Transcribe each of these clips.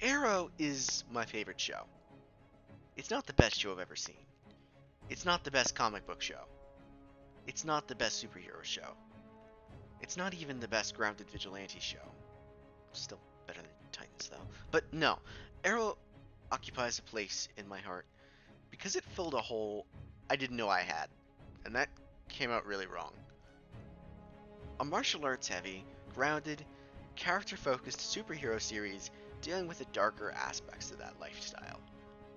Arrow is my favorite show. It's not the best show I've ever seen. It's not the best comic book show. It's not the best superhero show. It's not even the best grounded vigilante show. Still better than Titans, though. But no, Arrow occupies a place in my heart because it filled a hole I didn't know I had, and that came out really wrong. A martial arts heavy, grounded, character focused superhero series dealing with the darker aspects of that lifestyle.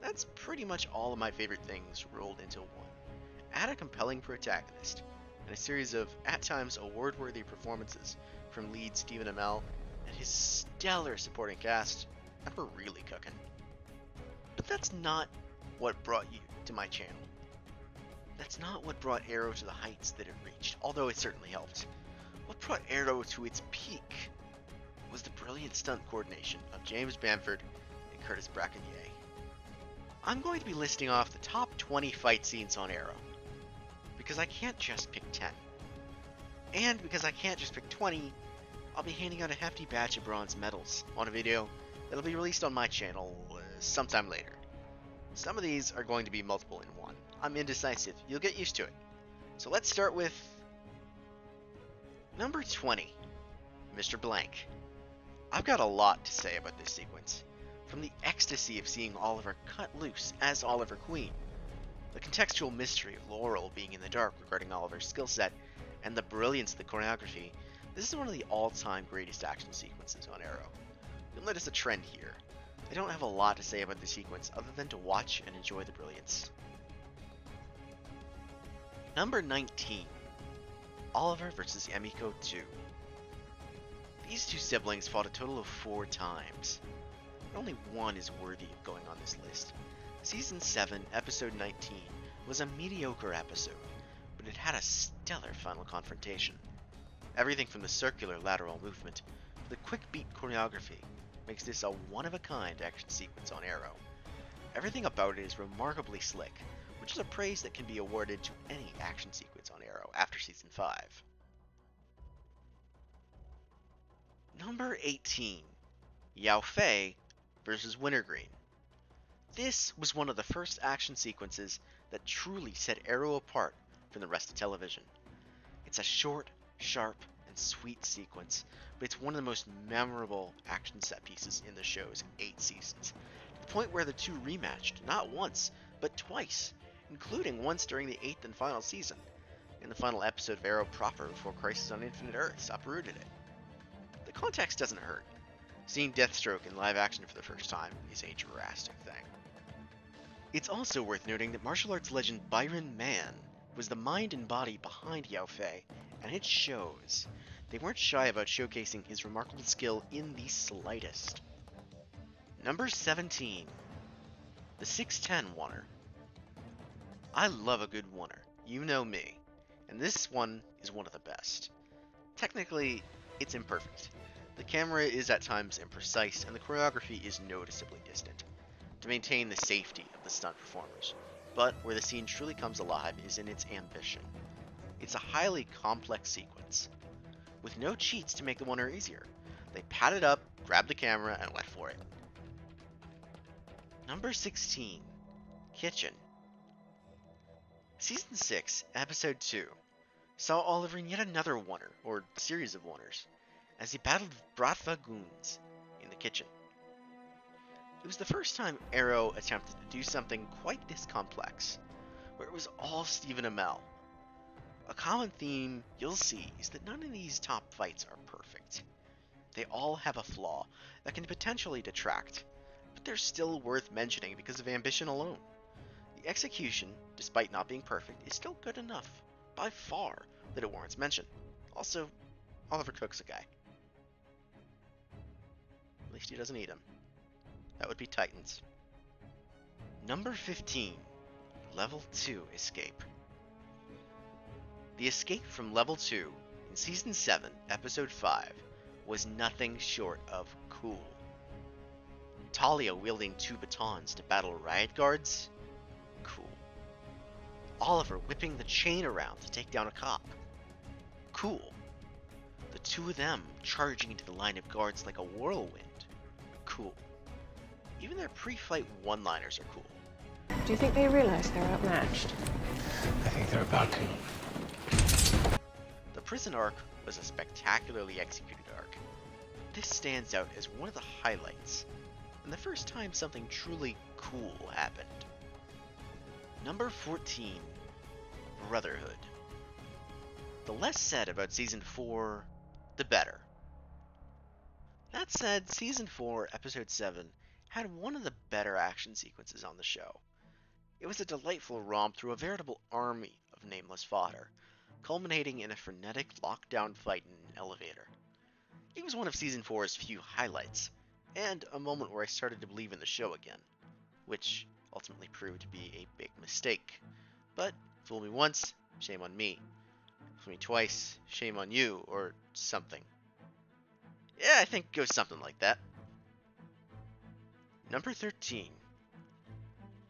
That's pretty much all of my favorite things rolled into one. Add a compelling protagonist, and a series of, at times, award-worthy performances from lead Stephen Amell and his stellar supporting cast, and we're really cooking. But that's not what brought you to my channel. That's not what brought Arrow to the heights that it reached, although it certainly helped. What brought Arrow to its peak was the brilliant stunt coordination of James Bamford and Curtis Brackenier. I'm going to be listing off the top 20 fight scenes on Arrow, because I can't just pick 10. And because I can't just pick 20, I'll be handing out a hefty batch of bronze medals on a video that'll be released on my channel sometime later. Some of these are going to be multiple in one. I'm indecisive. You'll get used to it. So let's start with number 20, Mr. Blank. I've got a lot to say about this sequence. From the ecstasy of seeing Oliver cut loose as Oliver Queen, the contextual mystery of Laurel being in the dark regarding Oliver's skill set, and the brilliance of the choreography, this is one of the all-time greatest action sequences on Arrow. You'll notice a trend here. I don't have a lot to say about the sequence other than to watch and enjoy the brilliance. Number 19, Oliver vs. Emiko 2. These two siblings fought a total of 4 times. Only one is worthy of going on this list. Season 7, Episode 19 was a mediocre episode, but it had a stellar final confrontation. Everything from the circular lateral movement to the quick beat choreography makes this a one-of-a-kind action sequence on Arrow. Everything about it is remarkably slick, which is a praise that can be awarded to any action sequence on Arrow after Season 5. Number 18, Yao Fei vs. Wintergreen. This was one of the first action sequences that truly set Arrow apart from the rest of television. It's a short, sharp, and sweet sequence, but it's one of the most memorable action set pieces in the show's 8 seasons, to the point where the two rematched not once, but twice, including once during the 8th and final season, in the final episode of Arrow proper before Crisis on Infinite Earths uprooted it. The context doesn't hurt. Seeing Deathstroke in live action for the first time is a drastic thing. It's also worth noting that martial arts legend Byron Mann was the mind and body behind Yao Fei, and it shows. They weren't shy about showcasing his remarkable skill in the slightest. Number 17, the 6'10 Oner. I love a good Oner, you know me, and this one is one of the best. Technically, it's imperfect. The camera is at times imprecise, and the choreography is noticeably distant, to maintain the safety of the stunt performers. But where the scene truly comes alive is in its ambition. It's a highly complex sequence, with no cheats to make the Oner easier. They padded up, grabbed the camera, and went for it. Number 16, Kitchen. Season 6, Episode 2, saw Oliver in yet another Oner, or series of Oners, as he battled Bratva goons in the kitchen. It was the first time Arrow attempted to do something quite this complex, where it was all Stephen Amell. A common theme you'll see is that none of these top fights are perfect. They all have a flaw that can potentially detract, but they're still worth mentioning because of ambition alone. The execution, despite not being perfect, is still good enough, by far, that it warrants mention. Also, Oliver cooks a guy. At least he doesn't eat him. That would be Titans. Number 15, Level 2 Escape. The escape from Level 2 in Season 7, Episode 5 was nothing short of cool. Talia wielding 2 batons to battle riot guards? Cool. Oliver whipping the chain around to take down a cop? Cool. The two of them charging into the line of guards like a whirlwind? Cool. Even their pre-fight one-liners are cool. Do you think they realize they're outmatched? I think they're about to. The prison arc was a spectacularly executed arc. This stands out as one of the highlights, and the first time something truly cool happened. Number 14, Brotherhood. The less said about Season 4, the better. That said, Season 4, Episode 7 had one of the better action sequences on the show. It was a delightful romp through a veritable army of nameless fodder, culminating in a frenetic lockdown fight in an elevator. It was one of Season 4's few highlights, and a moment where I started to believe in the show again, which ultimately proved to be a big mistake. But fool me once, shame on me. Fool me twice, shame on you, or something. Yeah, I think it goes something like that. Number 13,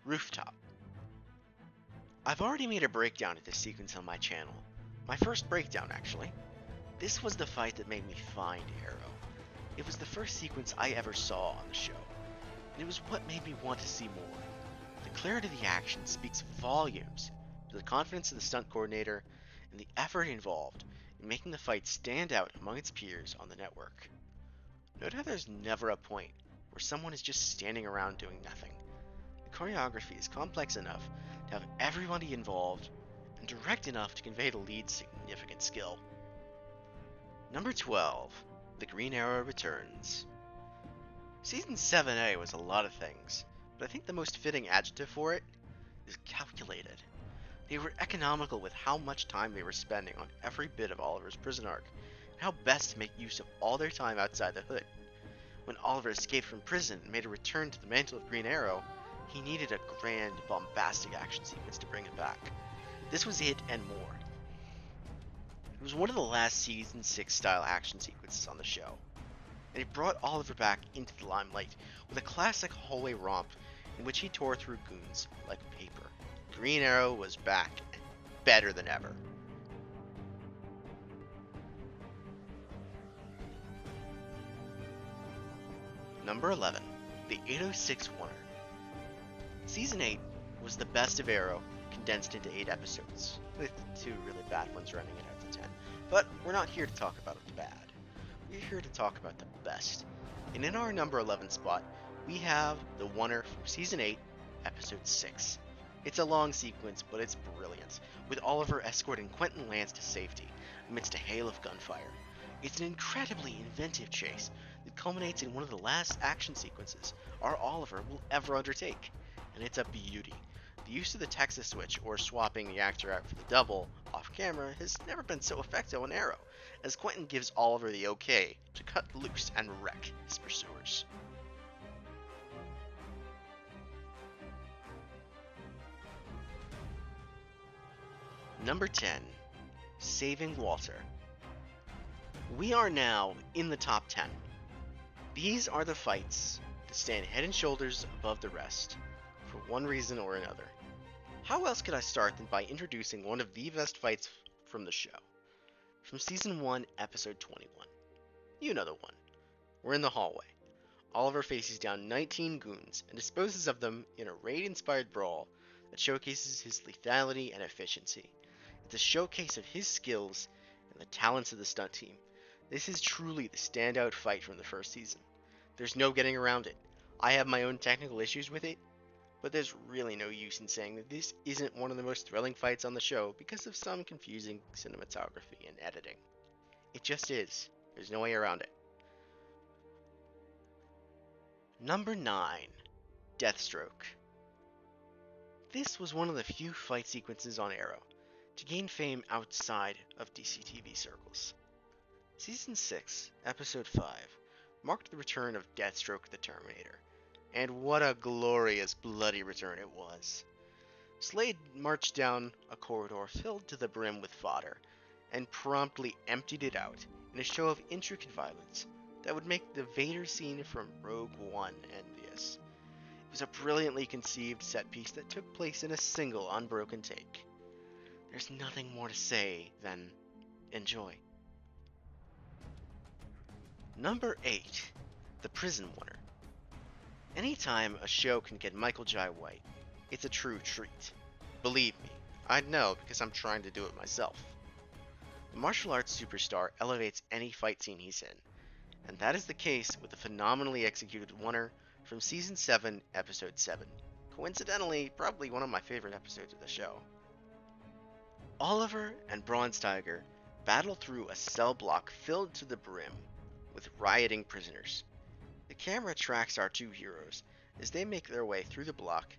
Rooftop. I've already made a breakdown of this sequence on my channel. My first breakdown, actually. This was the fight that made me find Arrow. It was the first sequence I ever saw on the show, and it was what made me want to see more. The clarity of the action speaks volumes to the confidence of the stunt coordinator and the effort involved in making the fight stand out among its peers on the network. Note how there's never a point where someone is just standing around doing nothing. The choreography is complex enough to have everybody involved and direct enough to convey the lead's significant skill. Number 12, The Green Arrow Returns. Season 7A was a lot of things, but I think the most fitting adjective for it is calculated. They were economical with how much time they were spending on every bit of Oliver's prison arc, and how best to make use of all their time outside the hood. When Oliver escaped from prison and made a return to the mantle of Green Arrow, he needed a grand, bombastic action sequence to bring it back. This was it and more. It was one of the last Season 6 style action sequences on the show, and it brought Oliver back into the limelight with a classic hallway romp in which he tore through goons like paper. Green Arrow was back and better than ever. Number 11, The 806 Wonder. Season 8 was the best of Arrow condensed into 8 episodes, with 2 really bad ones running it out to 10. But we're not here to talk about the bad. We're here to talk about the best. And in our number 11 spot, we have the Wonder from Season 8, Episode 6. It's a long sequence, but it's brilliant, with Oliver escorting Quentin Lance to safety amidst a hail of gunfire. It's an incredibly inventive chase that culminates in one of the last action sequences our Oliver will ever undertake, and it's a beauty. The use of the Texas switch, or swapping the actor out for the double, off camera, has never been so effective on Arrow, as Quentin gives Oliver the okay to cut loose and wreck his pursuers. Number 10, Saving Walter. We are now in the top 10. These are the fights that stand head and shoulders above the rest, for one reason or another. How else could I start than by introducing one of the best fights from the show? From Season 1, Episode 21. You know the one. We're in the hallway. Oliver faces down 19 goons and disposes of them in a raid-inspired brawl that showcases his lethality and efficiency. It's a showcase of his skills and the talents of the stunt team. This is truly the standout fight from the first season. There's no getting around it. I have my own technical issues with it, but there's really no use in saying that this isn't one of the most thrilling fights on the show because of some confusing cinematography and editing. It just is. There's no way around it. Number 9, Deathstroke. This was one of the few fight sequences on Arrow to gain fame outside of DC TV circles. Season 6, Episode 5, marked the return of Deathstroke the Terminator, and what a glorious bloody return it was. Slade marched down a corridor filled to the brim with fodder, and promptly emptied it out in a show of intricate violence that would make the Vader scene from Rogue One envious. It was a brilliantly conceived set piece that took place in a single unbroken take. There's nothing more to say than enjoy. Number 8, The Prison Wonder. Anytime a show can get Michael Jai White, it's a true treat. Believe me, I know because I'm trying to do it myself. The martial arts superstar elevates any fight scene he's in, and that is the case with the phenomenally executed oneer from Season 7, Episode 7. Coincidentally, probably one of my favorite episodes of the show. Oliver and Bronze Tiger battle through a cell block filled to the brim with rioting prisoners. The camera tracks our two heroes as they make their way through the block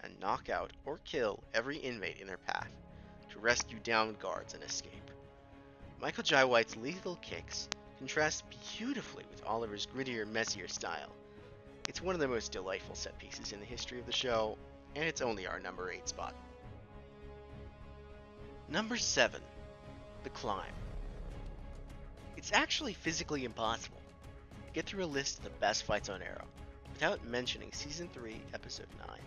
and knock out or kill every inmate in their path to rescue downed guards and escape. Michael Jai White's lethal kicks contrast beautifully with Oliver's grittier, messier style. It's one of the most delightful set pieces in the history of the show, and it's only our number 8 spot. Number 7. The Climb. It's actually physically impossible to get through a list of the best fights on Arrow without mentioning Season 3, Episode 9.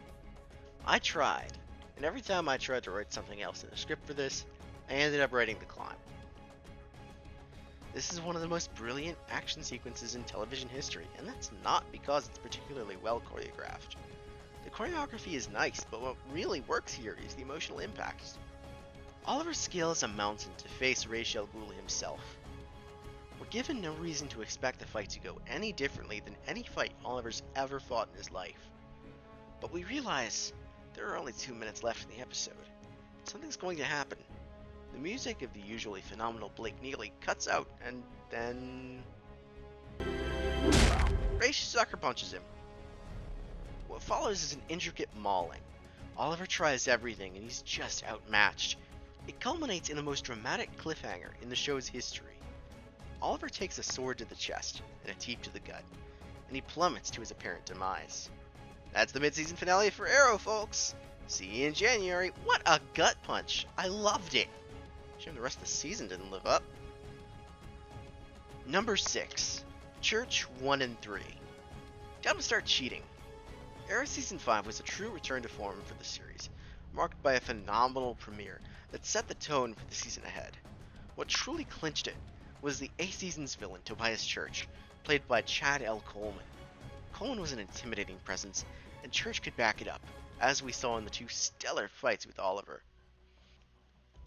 I tried, and every time I tried to write something else in the script for this, I ended up writing The Climb. This is one of the most brilliant action sequences in television history, and that's not because it's particularly well choreographed. The choreography is nice, but what really works here is the emotional impact. Oliver scales a mountain to face Ra's al Ghul himself. We're given no reason to expect the fight to go any differently than any fight Oliver's ever fought in his life. But we realize there are only 2 minutes left in the episode. Something's going to happen. The music of the usually phenomenal Blake Neely cuts out, and then Ra's sucker punches him. What follows is an intricate mauling. Oliver tries everything, and he's just outmatched. It culminates in the most dramatic cliffhanger in the show's history. Oliver takes a sword to the chest and a teep to the gut, and he plummets to his apparent demise. That's the mid-season finale for Arrow, folks! See you in January. What a gut punch! I loved it! Shame the rest of the season didn't live up. Number 6. Church 1 and 3. Time to start cheating. Arrow Season 5 was a true return to form for the series, marked by a phenomenal premiere that set the tone for the season ahead. What truly clinched it was the A Season's villain, Tobias Church, played by Chad L. Coleman. Coleman was an intimidating presence, and Church could back it up, as we saw in the 2 stellar fights with Oliver.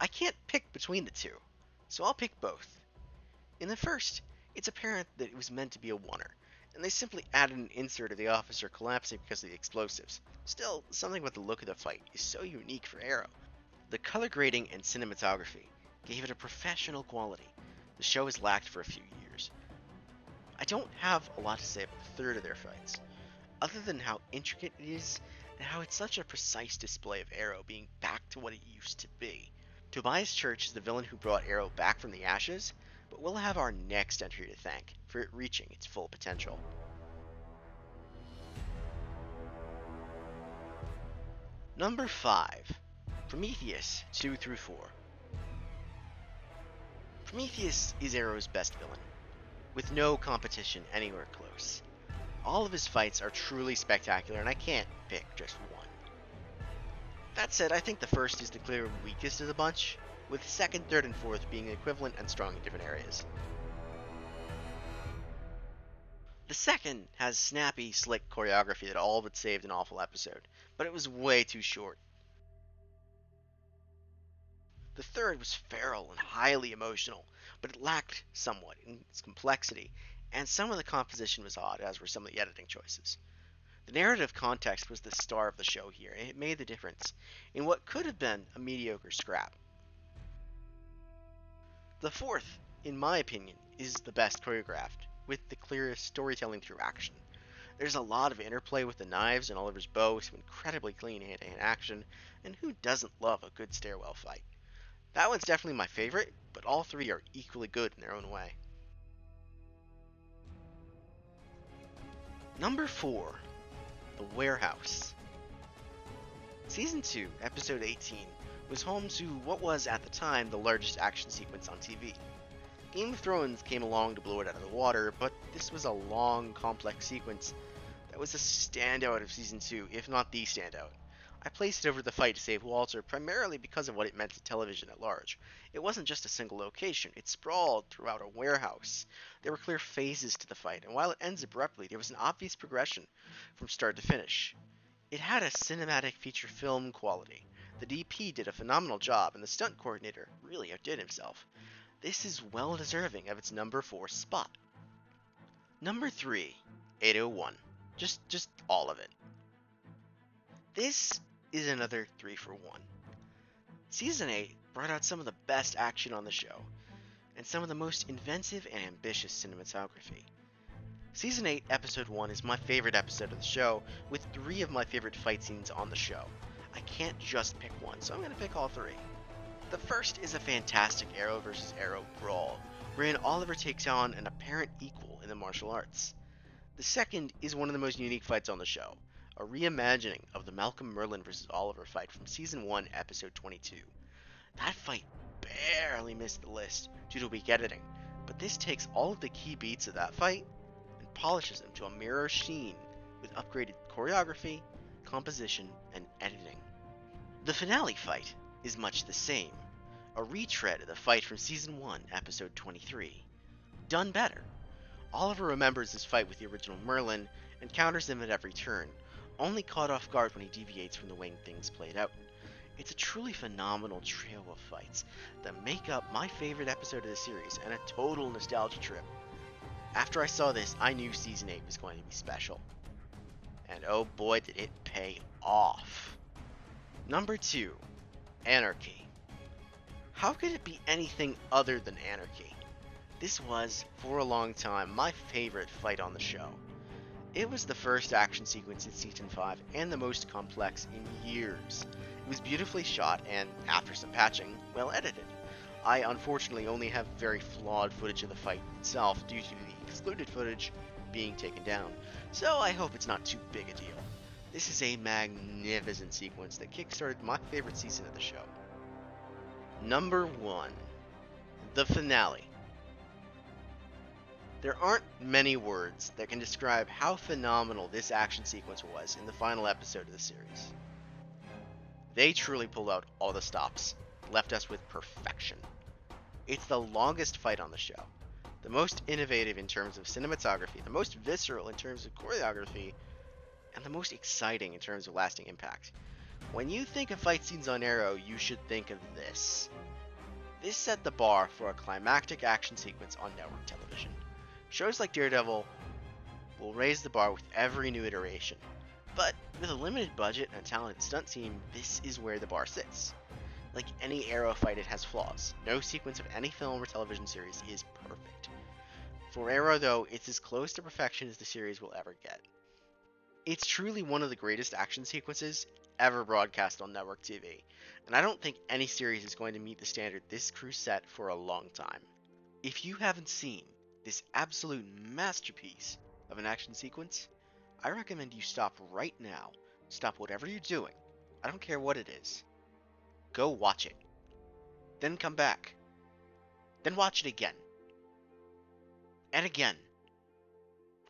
I can't pick between the 2, so I'll pick both. In the first, it's apparent that it was meant to be a oneer, and they simply added an insert of the officer collapsing because of the explosives. Still, something about the look of the fight is so unique for Arrow. The color grading and cinematography gave it a professional quality the show has lacked for a few years. I don't have a lot to say about the third of their fights, other than how intricate it is and how it's such a precise display of Arrow being back to what it used to be. Tobias Church is the villain who brought Arrow back from the ashes, but we'll have our next entry to thank for it reaching its full potential. Number 5. Prometheus 2 through 4. Prometheus is Arrow's best villain, with no competition anywhere close. All of his fights are truly spectacular, and I can't pick just one. That said, I think the first is the clear weakest of the bunch, with second, third, and fourth being equivalent and strong in different areas. The second has snappy, slick choreography that all but saved an awful episode, but it was way too short. The third was feral and highly emotional, but it lacked somewhat in its complexity, and some of the composition was odd, as were some of the editing choices. The narrative context was the star of the show here, and it made the difference in what could have been a mediocre scrap. The fourth, in my opinion, is the best choreographed, with the clearest storytelling through action. There's a lot of interplay with the knives and Oliver's bow, some incredibly clean hand-to-hand action, and who doesn't love a good stairwell fight? That one's definitely my favorite, but all 3 are equally good in their own way. Number 4. The Warehouse. Season 2, Episode 18, was home to what was, at the time, the largest action sequence on TV. Game of Thrones came along to blow it out of the water, but this was a long, complex sequence that was a standout of Season 2, if not the standout. I placed it over the fight to save Walter primarily because of what it meant to television at large. It wasn't just a single location, it sprawled throughout a warehouse. There were clear phases to the fight, and while it ends abruptly, there was an obvious progression from start to finish. It had a cinematic feature film quality. The DP did a phenomenal job, and the stunt coordinator really outdid himself. This is well deserving of its number 4 spot. Number 3, 801. Just all of it. This is another 3 for 1. Season 8 brought out some of the best action on the show, and some of the most inventive and ambitious cinematography. Season 8, Episode 1 is my favorite episode of the show, with 3 of my favorite fight scenes on the show. I can't just pick one, so I'm going to pick all 3. The first is a fantastic Arrow vs. Arrow brawl, wherein Oliver takes on an apparent equal in the martial arts. The second is one of the most unique fights on the show, a reimagining of the Malcolm Merlin vs. Oliver fight from Season 1, Episode 22. That fight barely missed the list due to weak editing, but this takes all of the key beats of that fight and polishes them to a mirror sheen with upgraded choreography, composition, and editing. The finale fight is much the same, a retread of the fight from Season 1, Episode 23. Done better. Oliver remembers his fight with the original Merlin and counters him at every turn, only caught off guard when he deviates from the way things played out. It's a truly phenomenal trio of fights that make up my favorite episode of the series and a total nostalgia trip. After I saw this, I knew Season 8 was going to be special. And oh boy did it pay off. Number 2, Anarchy. How could it be anything other than Anarchy? This was, for a long time, my favorite fight on the show. It was the first action sequence in Season 5 and the most complex in years. It was beautifully shot and, after some patching, well edited. I unfortunately only have very flawed footage of the fight itself due to the excluded footage being taken down, so I hope it's not too big a deal. This is a magnificent sequence that kickstarted my favorite season of the show. Number 1, the finale. There aren't many words that can describe how phenomenal this action sequence was in the final episode of the series. They truly pulled out all the stops, left us with perfection. It's the longest fight on the show, the most innovative in terms of cinematography, the most visceral in terms of choreography, and the most exciting in terms of lasting impact. When you think of fight scenes on Arrow, you should think of this. This set the bar for a climactic action sequence on network television. Shows like Daredevil will raise the bar with every new iteration, but with a limited budget and a talented stunt team, this is where the bar sits. Like any Arrow fight, it has flaws. No sequence of any film or television series is perfect. For Arrow, though, it's as close to perfection as the series will ever get. It's truly one of the greatest action sequences ever broadcast on network TV, and I don't think any series is going to meet the standard this crew set for a long time. If you haven't seen this absolute masterpiece of an action sequence, I recommend you stop right now. Stop whatever you're doing. I don't care what it is. Go watch it. Then come back. Then watch it again. And again.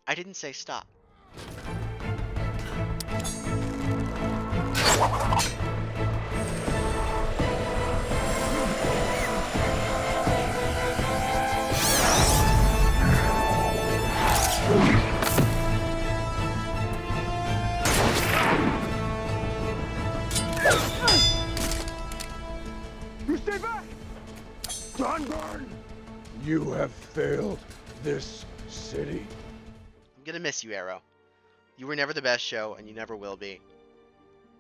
I didn't say stop. You stay back! Sunburn! You have failed this city. I'm gonna miss you, Arrow. You were never the best show, and you never will be.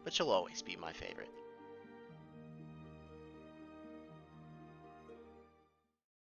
But you'll always be my favorite.